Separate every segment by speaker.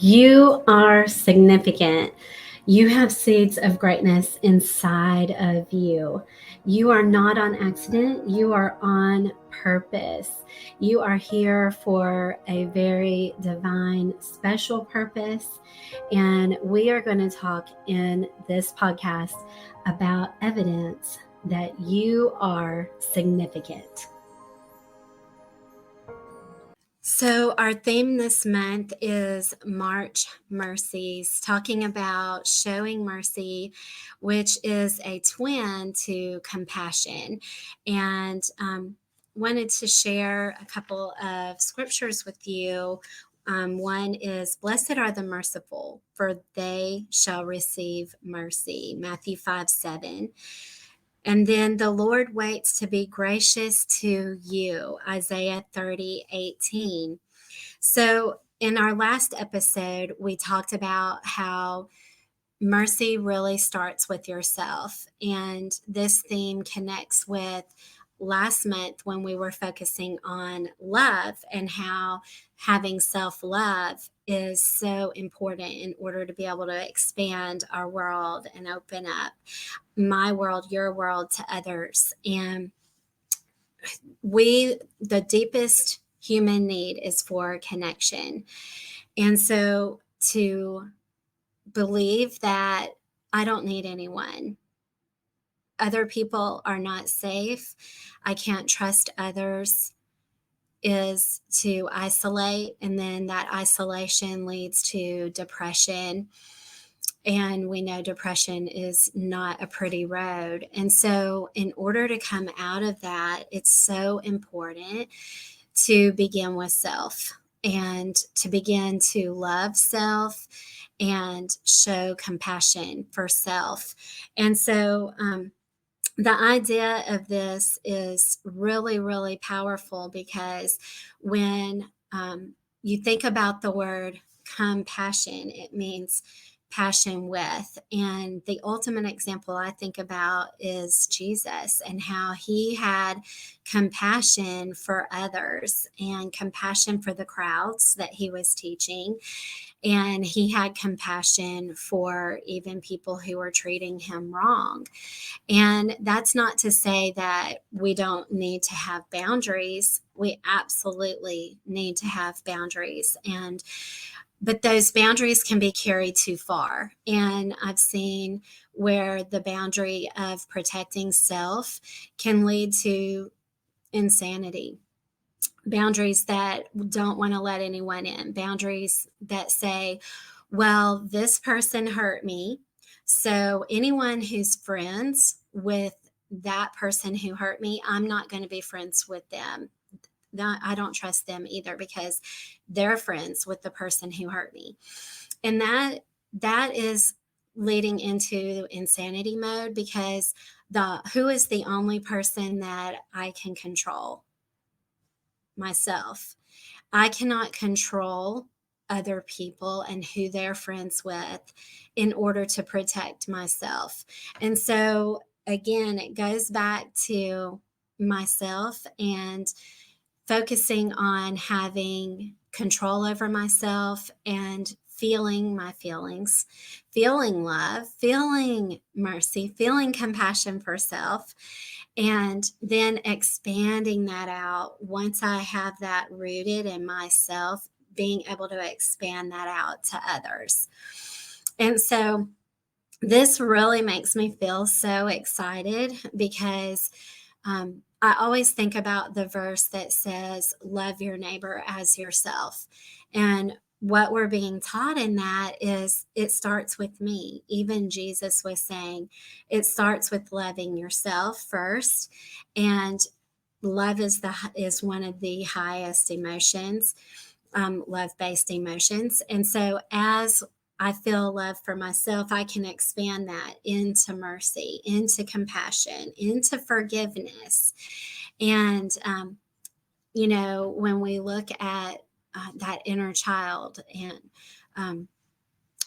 Speaker 1: You are significant. You have seeds of greatness inside of you. You are not on accident. You are on purpose. You are here for a very divine, special purpose. And we are going to talk in this podcast about evidence that you are significant. So, our theme this month is March Mercies, talking about showing mercy, which is a twin to compassion. And wanted to share a couple of scriptures with you. One is, Blessed are the merciful, for they shall receive mercy. Matthew 5:7. And then the Lord waits to be gracious to you. Isaiah 30:18. So, in our last episode, we talked about how mercy really starts with yourself. And this theme connects with last month when we were focusing on love and how having self love is so important in order to be able to expand our world and open up my world, your world to others. And the deepest human need is for connection. And so to believe that I don't need anyone, other people are not safe, I can't trust others, is to isolate. And then that isolation leads to depression. And we know depression is not a pretty road. And so, in order to come out of that, it's so important to begin with self and to begin to love self and show compassion for self. And so, the idea of this is really, really powerful because when you think about the word compassion, it means passion with. And the ultimate example I think about is Jesus and how he had compassion for others and compassion for the crowds that he was teaching. And he had compassion for even people who were treating him wrong. And that's not to say that we don't need to have boundaries. We absolutely need to have boundaries. But those boundaries can be carried too far. And I've seen where the boundary of protecting self can lead to insanity. Boundaries that don't want to let anyone in, boundaries that say, well, this person hurt me. So anyone who's friends with that person who hurt me, I'm not going to be friends with them. I don't trust them either because they're friends with the person who hurt me. And that is leading into insanity mode because who is the only person that I can control? Myself. I cannot control other people and who they're friends with in order to protect myself. And so, again, it goes back to myself and focusing on having control over myself and feeling my feelings, feeling love, feeling mercy, feeling compassion for self, and then expanding that out once I have that rooted in myself, being able to expand that out to others. And so this really makes me feel so excited because I always think about the verse that says, love your neighbor as yourself. And what we're being taught in that is it starts with me. Even Jesus was saying it starts with loving yourself first. And love is one of the highest emotions, love-based emotions. And so as I feel love for myself, I can expand that into mercy, into compassion, into forgiveness. And, when we look at that inner child, and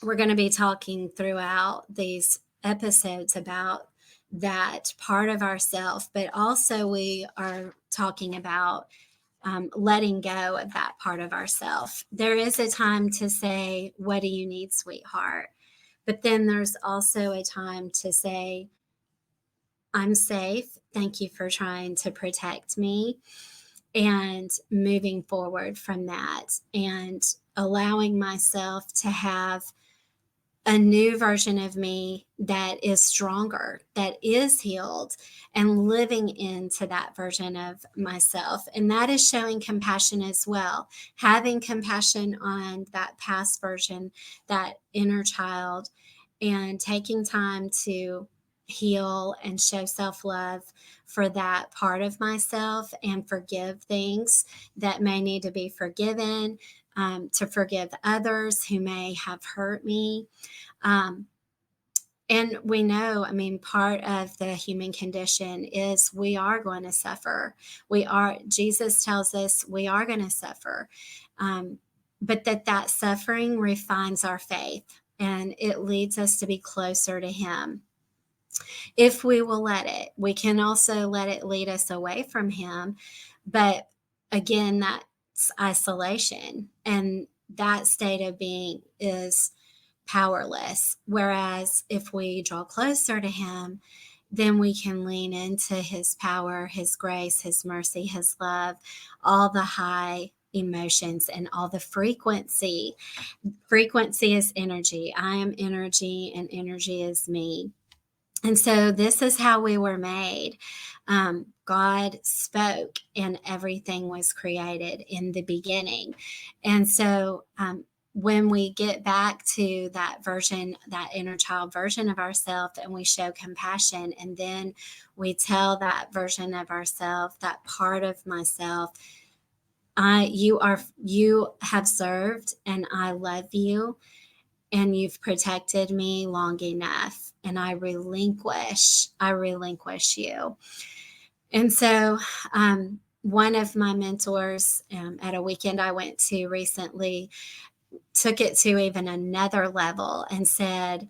Speaker 1: we're going to be talking throughout these episodes about that part of ourself, but also we are talking about letting go of that part of ourselves. There is a time to say, "What do you need, sweetheart?" But then there's also a time to say, "I'm safe. Thank you for trying to protect me." And moving forward from that and allowing myself to have a new version of me that is stronger, that is healed, and living into that version of myself. And that is showing compassion as well, having compassion on that past version, that inner child, and taking time to heal and show self love for that part of myself and forgive things that may need to be forgiven, to forgive others who may have hurt me. um, and we know, I mean, part of the human condition is we are going to suffer. Jesus tells us we are going to suffer. Um, but that suffering refines our faith and it leads us to be closer to Him. If we will let it, we can also let it lead us away from Him. But again, that's isolation. And that state of being is powerless. Whereas if we draw closer to Him, then we can lean into His power, His grace, His mercy, His love, all the high emotions and all the frequency. Frequency is energy. I am energy, and energy is me. And so this is how we were made. God spoke and everything was created in the beginning. And so when we get back to that version, that inner child version of ourselves, and we show compassion, and then we tell that version of ourselves, that part of myself, you have served and I love you and you've protected me long enough, and I relinquish you. And so one of my mentors at a weekend I went to recently took it to even another level and said,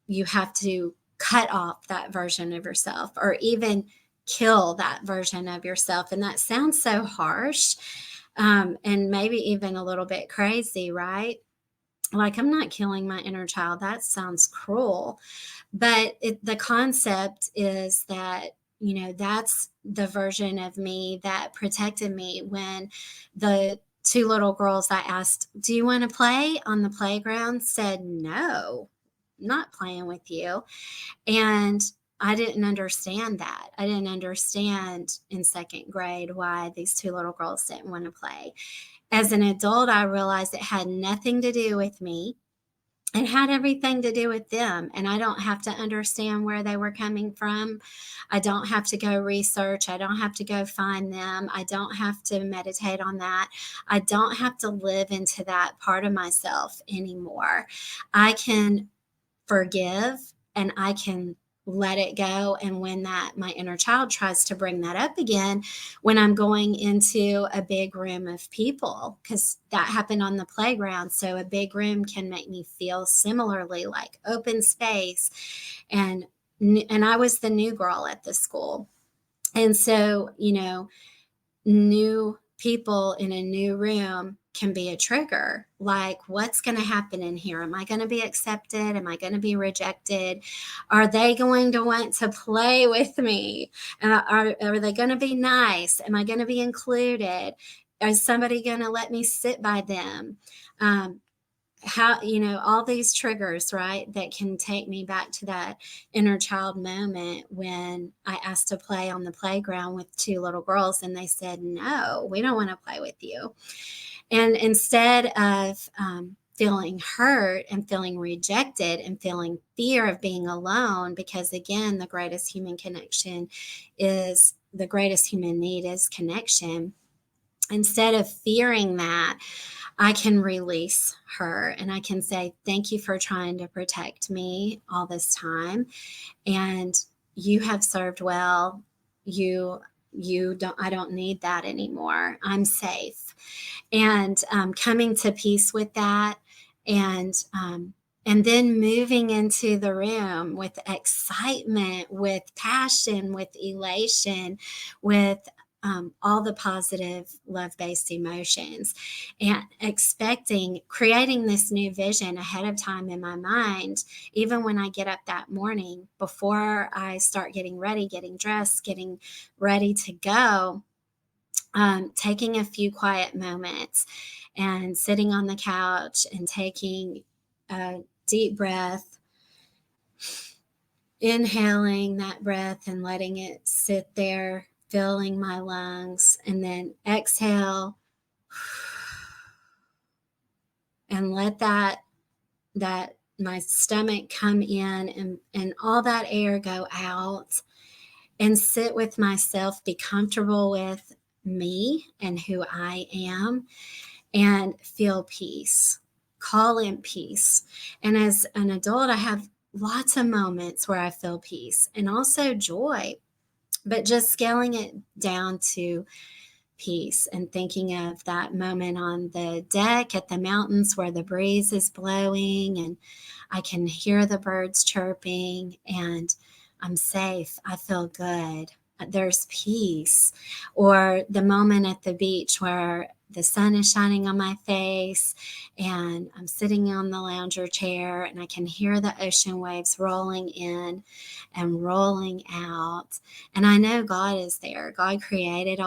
Speaker 1: you have to cut off that version of yourself, or even kill that version of yourself. And that sounds so harsh, and maybe even a little bit crazy, right? Like, I'm not killing my inner child. That sounds cruel. But the concept is that, that's the version of me that protected me when the two little girls I asked, "Do you want to play on the playground?" said, "No, not playing with you." And I didn't understand that. I didn't understand in second grade why these two little girls didn't want to play. As an adult, I realized it had nothing to do with me. It had everything to do with them. And I don't have to understand where they were coming from. I don't have to go research. I don't have to go find them. I don't have to meditate on that. I don't have to live into that part of myself anymore. I can forgive and I can let it go. And when my inner child tries to bring that up again, when I'm going into a big room of people, because that happened on the playground. So a big room can make me feel similarly like open space. And I was the new girl at the school. And so, new people in a new room can be a trigger. Like, what's going to happen in here? Am I going to be accepted? Am I going to be rejected? Are they going to want to play with me? And are they going to be nice? Am I going to be included? Is somebody going to let me sit by them? How, all these triggers, right, that can take me back to that inner child moment when I asked to play on the playground with two little girls and they said, "No, we don't want to play with you." And instead of feeling hurt and feeling rejected and feeling fear of being alone, because again, the greatest human need is connection. Instead of fearing that, I can release her and I can say, "Thank you for trying to protect me all this time. And you have served well. I don't need that anymore. I'm safe." And coming to peace with that, and then moving into the room with excitement, with passion, with elation, with all the positive love-based emotions, and creating this new vision ahead of time in my mind, even when I get up that morning, before I start getting ready, getting dressed, getting ready to go, taking a few quiet moments and sitting on the couch and taking a deep breath, inhaling that breath and letting it sit there, filling my lungs, and then exhale and let that my stomach come in, and all that air go out, and sit with myself, be comfortable with me and who I am, and feel peace. Call in peace. And as an adult, I have lots of moments where I feel peace and also joy, but just scaling it down to peace and thinking of that moment on the deck at the mountains where the breeze is blowing and I can hear the birds chirping and I'm safe. I feel good. There's peace. Or the moment at the beach where the sun is shining on my face and I'm sitting on the lounger chair and I can hear the ocean waves rolling in and rolling out. And I know God is there. God created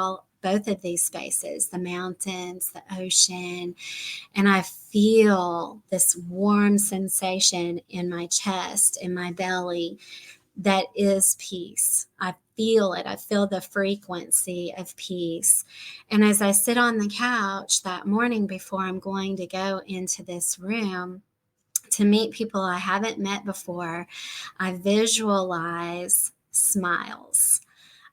Speaker 1: both of these spaces, the mountains, the ocean, and I feel this warm sensation in my chest, in my belly, that is peace. I feel it. I feel the frequency of peace. And as I sit on the couch that morning before I'm going to go into this room to meet people I haven't met before, I visualize smiles.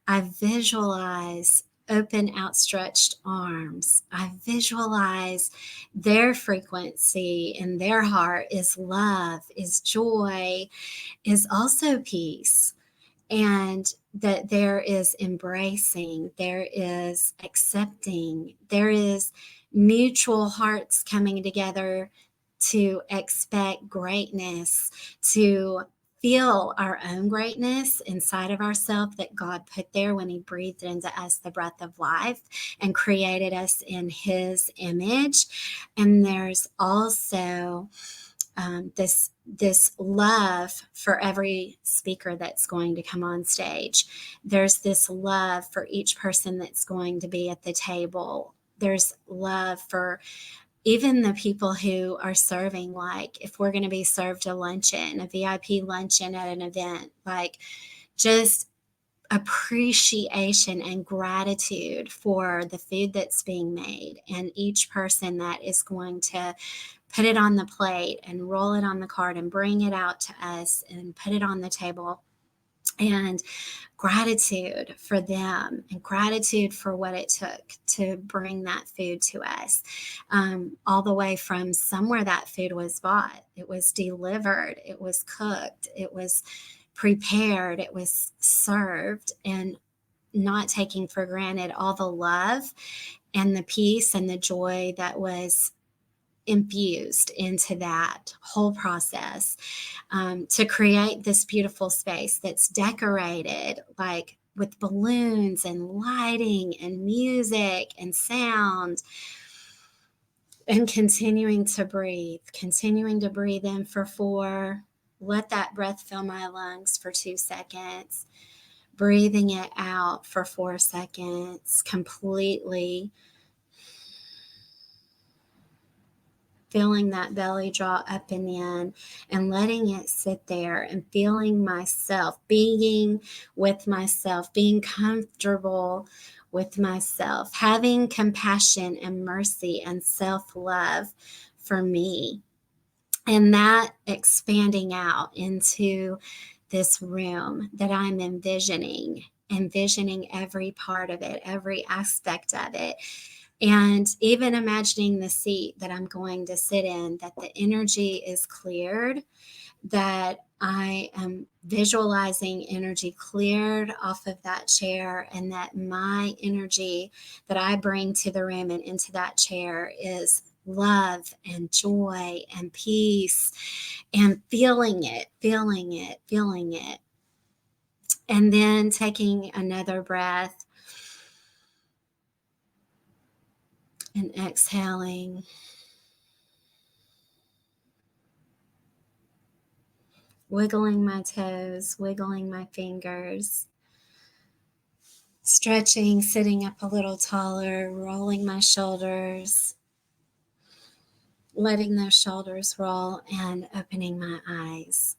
Speaker 1: I visualize open, outstretched arms. I visualize their frequency in their heart is love, is joy, is also peace. And that there is embracing, there is accepting, there is mutual hearts coming together to expect greatness, to feel our own greatness inside of ourselves that God put there when He breathed into us the breath of life and created us in His image. And there's also this love for every speaker that's going to come on stage. There's this love for each person that's going to be at the table. There's love for even the people who are serving. Like if we're going to be served a luncheon, a VIP luncheon at an event, like just appreciation and gratitude for the food that's being made and each person that is going to put it on the plate and roll it on the cart and bring it out to us and put it on the table. And gratitude for them and gratitude for what it took to bring that food to us, all the way from somewhere that food was bought. It was delivered, it was cooked, it was prepared, it was served, and not taking for granted all the love and the peace and the joy that was infused into that whole process, to create this beautiful space that's decorated like with balloons and lighting and music and sound, and continuing to breathe in for 4. Let that breath fill my lungs for 2 seconds, breathing it out for 4 seconds completely, feeling that belly draw up and in and letting it sit there and feeling myself, being with myself, being comfortable with myself, having compassion and mercy and self-love for me. And that expanding out into this room that I'm envisioning every part of it, every aspect of it. And even imagining the seat that I'm going to sit in, that the energy is cleared, that I am visualizing energy cleared off of that chair, and that my energy that I bring to the room and into that chair is love and joy and peace, and feeling it. And then taking another breath And exhaling. Wiggling my toes, wiggling my fingers, stretching, sitting up a little taller, rolling my shoulders, letting those shoulders roll, and opening my eyes.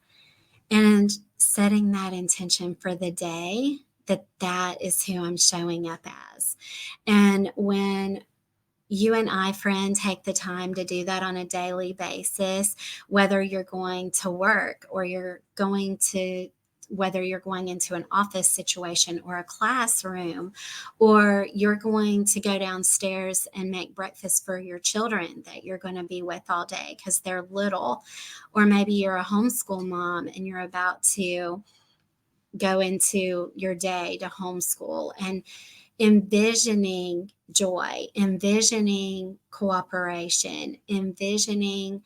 Speaker 1: And setting that intention for the day that that is who I'm showing up as. And when you and I, friend, take the time to do that on a daily basis, whether you're going to work or whether you're going into an office situation or a classroom, or you're going to go downstairs and make breakfast for your children that you're going to be with all day because they're little, or maybe you're a homeschool mom and you're about to go into your day to homeschool, and envisioning joy, envisioning cooperation, envisioning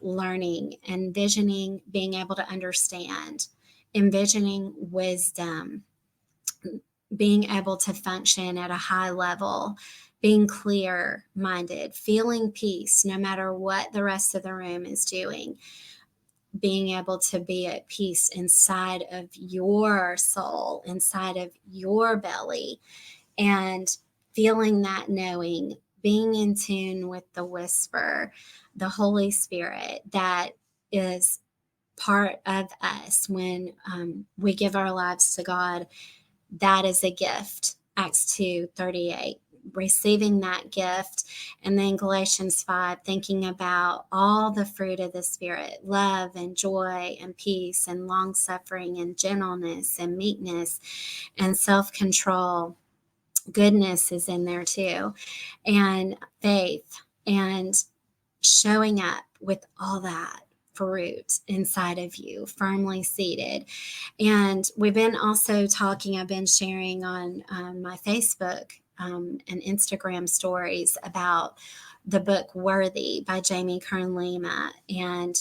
Speaker 1: learning, envisioning being able to understand, envisioning wisdom, being able to function at a high level, being clear minded, feeling peace no matter what the rest of the room is doing, being able to be at peace inside of your soul, inside of your belly, and feeling that knowing, being in tune with the whisper, the Holy Spirit that is part of us when we give our lives to God. That is a gift. Acts 2:38. Receiving that gift. And then Galatians 5, thinking about all the fruit of the Spirit, love and joy and peace and long suffering and gentleness and meekness and self-control. Goodness is in there too, and faith, and showing up with all that fruit inside of you, firmly seated. And we've been also talking, I've been sharing on my Facebook and Instagram stories about the book Worthy by Jamie Kern Lima. And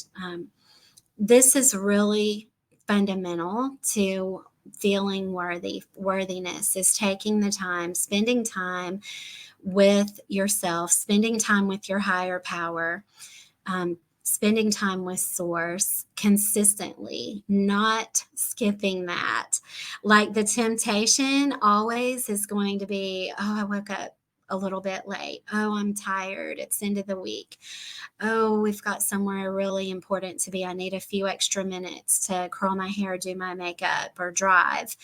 Speaker 1: this is really fundamental to feeling worthy. Worthiness is taking the time, spending time with yourself, spending time with your higher power, spending time with Source consistently, not skipping that. Like the temptation always is going to be, oh, I woke up a little bit late. Oh, I'm tired. It's end of the week. Oh, we've got somewhere really important to be. I need a few extra minutes to curl my hair, do my makeup, or drive.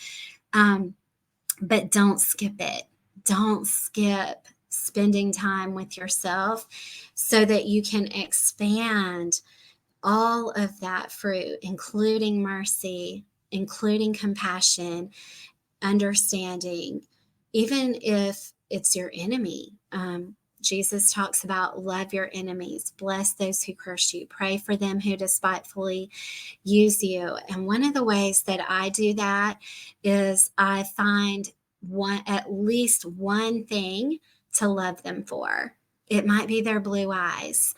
Speaker 1: But don't skip it. Don't skip spending time with yourself so that you can expand all of that fruit, including mercy, including compassion, understanding, even if it's your enemy. Jesus talks about love your enemies, bless those who curse you, pray for them who despitefully use you. And one of the ways that I do that is I find at least one thing to love them for. It might be their blue eyes.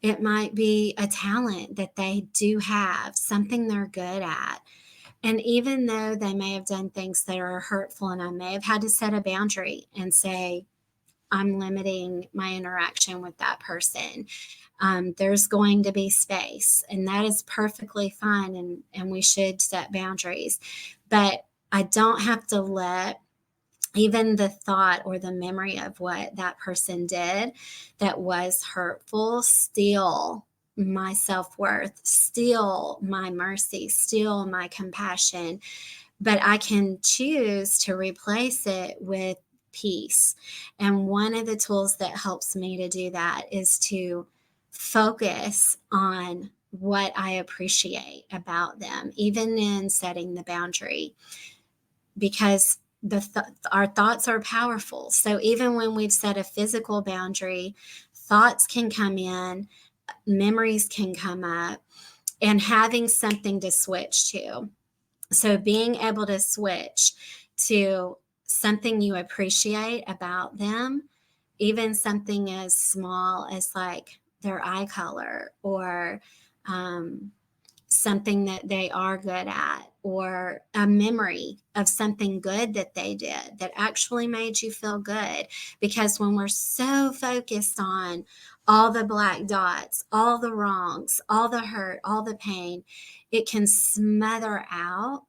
Speaker 1: It might be a talent that they do have, something they're good at. And even though they may have done things that are hurtful, and I may have had to set a boundary and say, I'm limiting my interaction with that person. There's going to be space, and that is perfectly fine. And we should set boundaries. But I don't have to let even the thought or the memory of what that person did that was hurtful steal my self-worth, steal my mercy, steal my compassion. But I can choose to replace it with peace. And one of the tools that helps me to do that is to focus on what I appreciate about them, even in setting the boundary, because our thoughts are powerful. So even when we've set a physical boundary, thoughts can come in, memories can come up, and having something to switch to. So being able to switch to something you appreciate about them, even something as small as like their eye color, or something that they are good at, or a memory of something good that they did that actually made you feel good. Because when we're so focused on all the black dots, all the wrongs, all the hurt, all the pain, it can smother out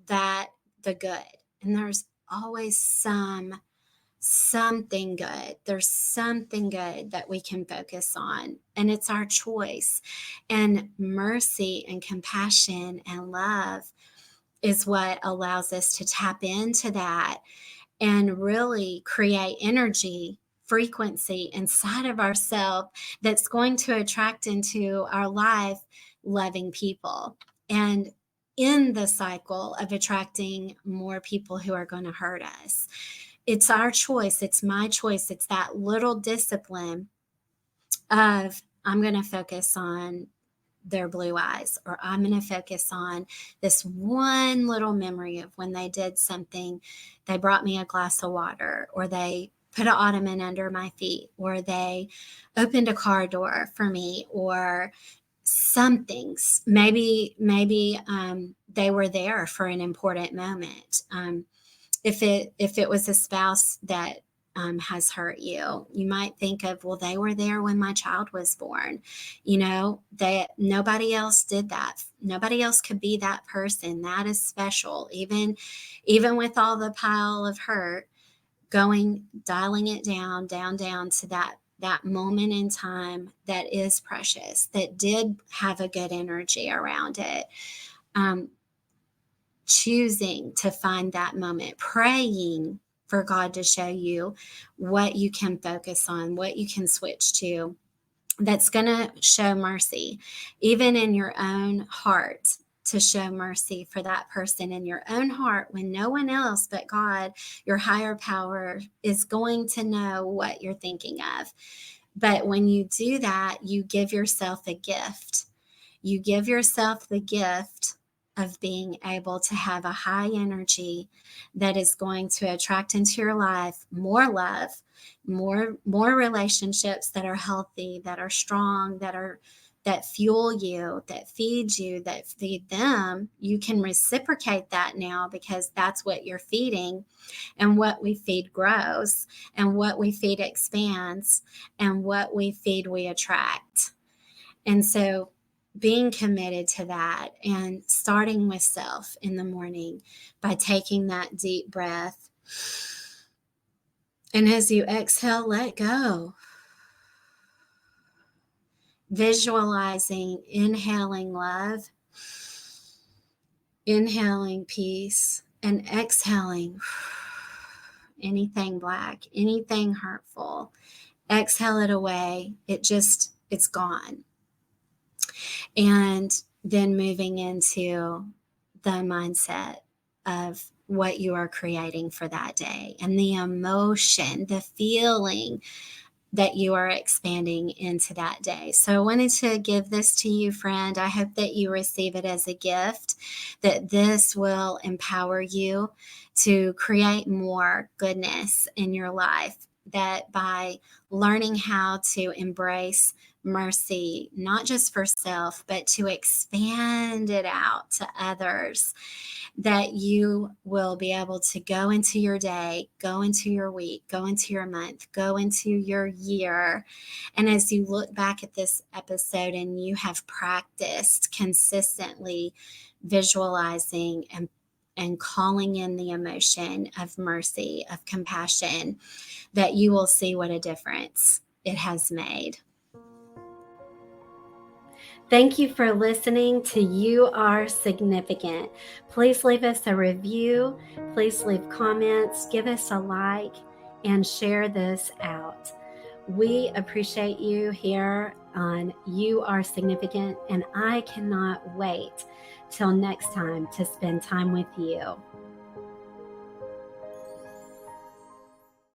Speaker 1: that the good. And there's always something good. There's something good that we can focus on, and it's our choice. And mercy and compassion and love is what allows us to tap into that and really create energy, frequency inside of ourselves that's going to attract into our life loving people. And in the cycle of attracting more people who are going to hurt us, it's our choice. It's my choice. It's that little discipline of, I'm going to focus on their blue eyes, or I'm going to focus on this one little memory of when they did something. They brought me a glass of water, or they put an ottoman under my feet, or they opened a car door for me, or something. Maybe they were there for an important moment. If it was a spouse that has hurt you, you might think of, well, they were there when my child was born. That nobody else did that. Nobody else could be that person. That is special. Even with all the pile of hurt, dialing it down to that moment in time that is precious, that did have a good energy around it. Choosing to find that moment, praying for God to show you what you can focus on, what you can switch to, that's going to show mercy, even in your own heart, to show mercy for that person in your own heart, when no one else but God, your higher power, is going to know what you're thinking of. But when you do that, you give yourself a gift. You give yourself the gift of being able to have a high energy that is going to attract into your life more love, more relationships that are healthy, that are strong, that fuel you, that feed you, that feed them. You can reciprocate that now, because that's what you're feeding. And what we feed grows, and what we feed expands, and what we feed we attract. And so being committed to that, and starting with self in the morning by taking that deep breath. And as you exhale, let go. Visualizing, inhaling love, inhaling peace, and exhaling anything black, anything hurtful. Exhale it away. It's gone. And then moving into the mindset of what you are creating for that day, and the emotion, the feeling that you are expanding into that day. So I wanted to give this to you, friend. I hope that you receive it as a gift, that this will empower you to create more goodness in your life, that by learning how to embrace mercy, not just for self, but to expand it out to others, that you will be able to go into your day, go into your week, go into your month, go into your year. And as you look back at this episode and you have practiced consistently visualizing and calling in the emotion of mercy, of compassion, that you will see what a difference it has made. Thank you for listening to You Are Significant. Please leave us a review. Please leave comments, give us a like, and share this out. We appreciate you here on You Are Significant, and I cannot wait till next time to spend time with you.